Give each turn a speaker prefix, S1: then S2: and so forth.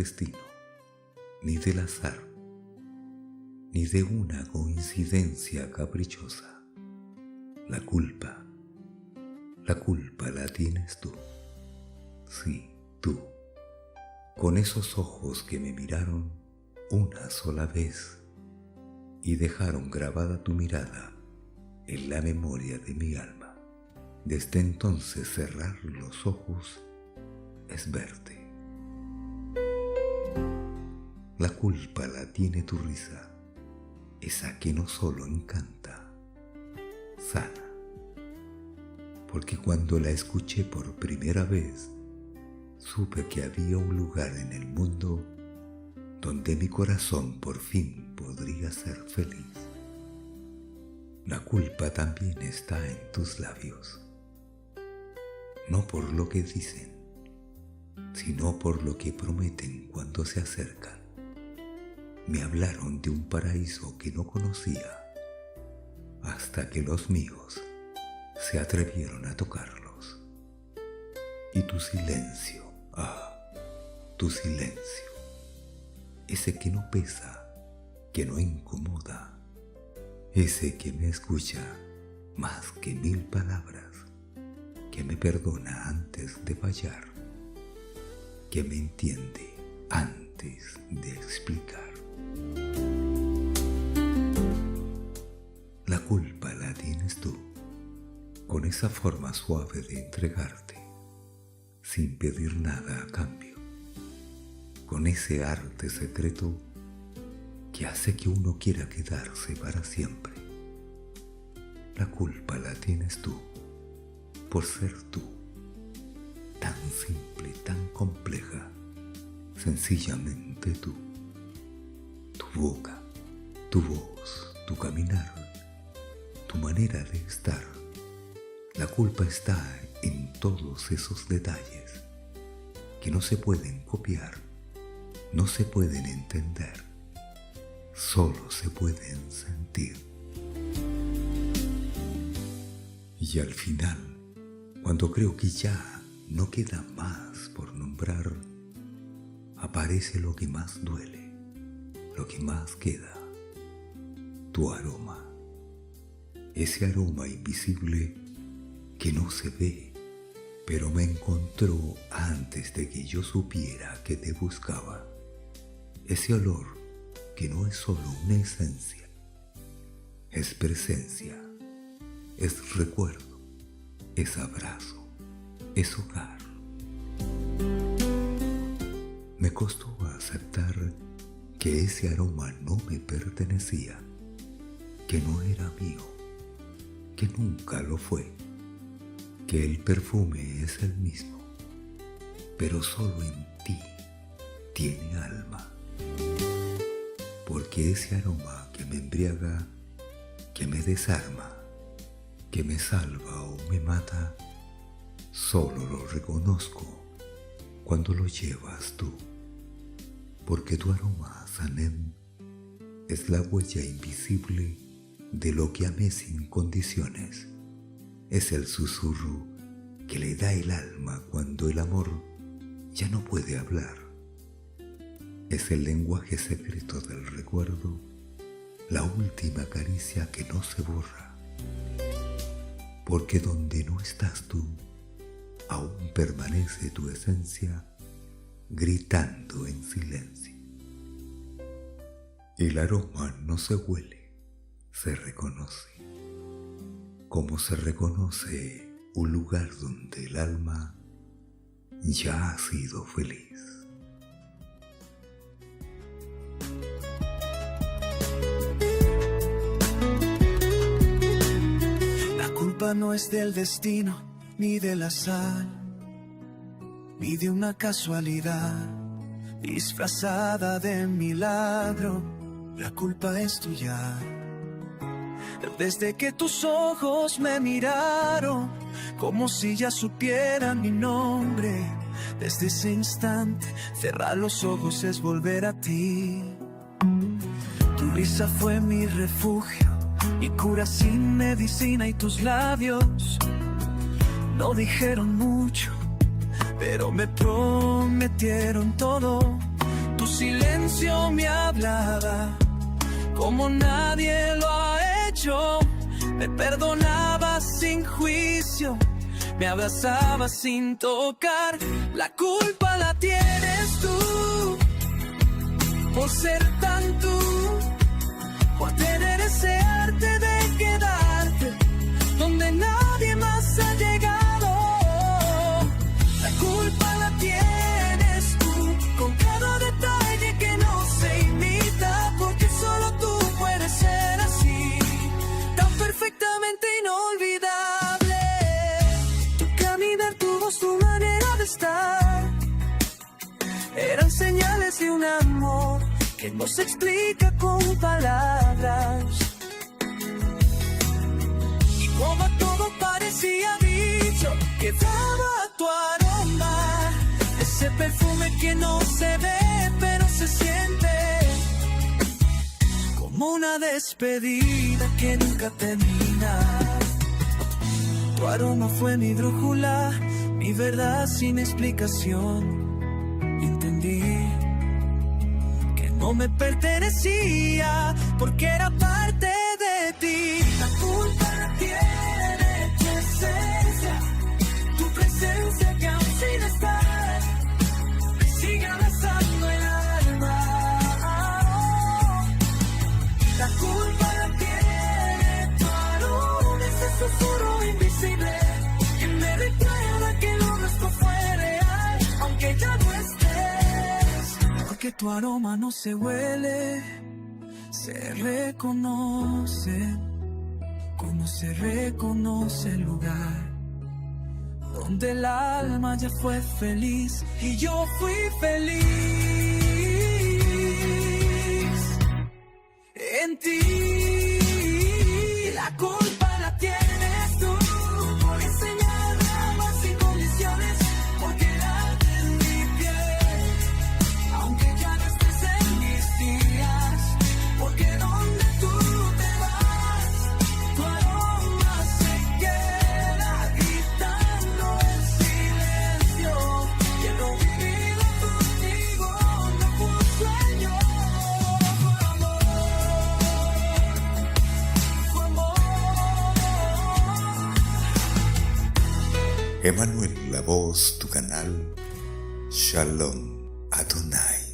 S1: destino, ni del azar, ni de una coincidencia caprichosa. La culpa la tienes tú. Sí, tú, con esos ojos que me miraron una sola vez y dejaron grabada tu mirada en la memoria de mi alma. Desde entonces cerrar los ojos es verte. La culpa la tiene tu risa, esa que no solo encanta, sana. Porque cuando la escuché por primera vez, supe que había un lugar en el mundo donde mi corazón por fin podría ser feliz. La culpa también está en tus labios, no por lo que dicen, sino por lo que prometen cuando se acercan. Me hablaron de un paraíso que no conocía, hasta que los míos se atrevieron a tocarlos. Y tu silencio, tu silencio, ese que no pesa, que no incomoda, ese que me escucha más que 1000 palabras, que me perdona antes de fallar, que me entiende antes de explicar. La culpa la tienes tú, con esa forma suave de entregarte, sin pedir nada a cambio, con ese arte secreto que hace que uno quiera quedarse para siempre. La culpa la tienes tú, por ser tú, tan simple, tan compleja, sencillamente tú. Tu boca, tu voz, tu caminar, tu manera de estar. La culpa está en todos esos detalles que no se pueden copiar, no se pueden entender, solo se pueden sentir. Y al final, cuando creo que ya no queda más por nombrar, aparece lo que más duele, lo que más queda, tu aroma, ese aroma invisible que no se ve, pero me encontró antes de que yo supiera que te buscaba. Ese olor que no es solo una esencia, es presencia, es recuerdo, es abrazo, es hogar. Me costó aceptar que ese aroma no me pertenecía, que no era mío, que nunca lo fue, que el perfume es el mismo, pero solo en ti tiene alma. Porque ese aroma que me embriaga, que me desarma, que me salva o me mata, solo lo reconozco cuando lo llevas tú. Porque tu aroma, Sanem, es la huella invisible de lo que amé sin condiciones. Es el susurro que le da el alma cuando el amor ya no puede hablar. Es el lenguaje secreto del recuerdo, la última caricia que no se borra. Porque donde no estás tú, aún permanece tu esencia gritando en silencio. El aroma no se huele, se reconoce. Como se reconoce un lugar donde el alma ya ha sido feliz.
S2: La culpa no es del destino, ni del azar, ni de una casualidad disfrazada de milagro. La culpa es tuya. Desde que tus ojos me miraron, como si ya supieran mi nombre. Desde ese instante, cerrar los ojos es volver a ti. Tu risa fue mi refugio, mi cura sin medicina, y tus labios no dijeron mucho, pero me prometieron todo. silencio me hablaba como nadie lo ha hecho. Me perdonaba sin juicio, me abrazaba sin tocar. La culpa la tienes tú, por ser tan tú, por tener ese arte de quedarte donde nadie más ha llegado. La culpa la tienes tú, con cada detalle que no se imita, porque solo tú puedes ser así, tan perfectamente inolvidable. Tu caminar, tu voz, tu manera de estar, eran señales de un amor que no se explica con palabras. Y como todo parecía dicho, quedaba tu aroma, ese perfume que no se ve pero se siente, como una despedida que nunca termina. Tu aroma fue mi brújula, mi verdad sin explicación. Entendí que no me pertenecía porque era parte de ti. La culpa la tiene tu esencia, tu presencia que aún sin estar me sigue abrazando el alma. La culpa la tiene tu aroma, ese susurro invisible que me recuerda que lo nuestro fue real, aunque ya no estés, porque tu aroma no se huele, se reconoce, como se reconoce el lugar donde el alma ya fue feliz y yo fui feliz en ti. La culpa la tienes tú, por enseñarme a amar sin condiciones, por quedarte en mi piel, aunque ya no estés en mis días, porque donde tú te vas, tu aroma se queda gritando en silencio. Que lo vivido contigo no fue un sueño, fue amor, fue amor.
S1: Emanuel, la voz, tu canal. Shalom Adonai.